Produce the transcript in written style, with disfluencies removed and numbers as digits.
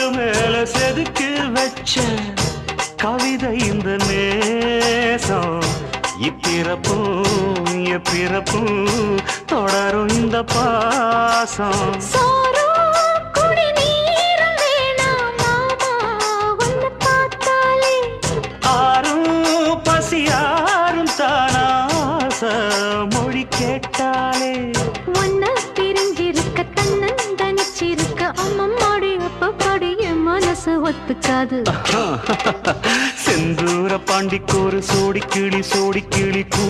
கல்லு மேல செதுக்கி வச்ச கவிதை இந்த நேசம் இப்பிறப்பும் எப்பிறப்பும் தொடரும் இந்த பாசம் மொழி கேட்டாலே ஒன்ன பிரிஞ்சிருக்க தன்னந்தனிச்சிருக்க அம்மம்மாடி அப்பப்பாடி என் மனசு ஒத்துக்காது செந்தூர பாண்டிக்கு ஒரு சோடி கிளி கூ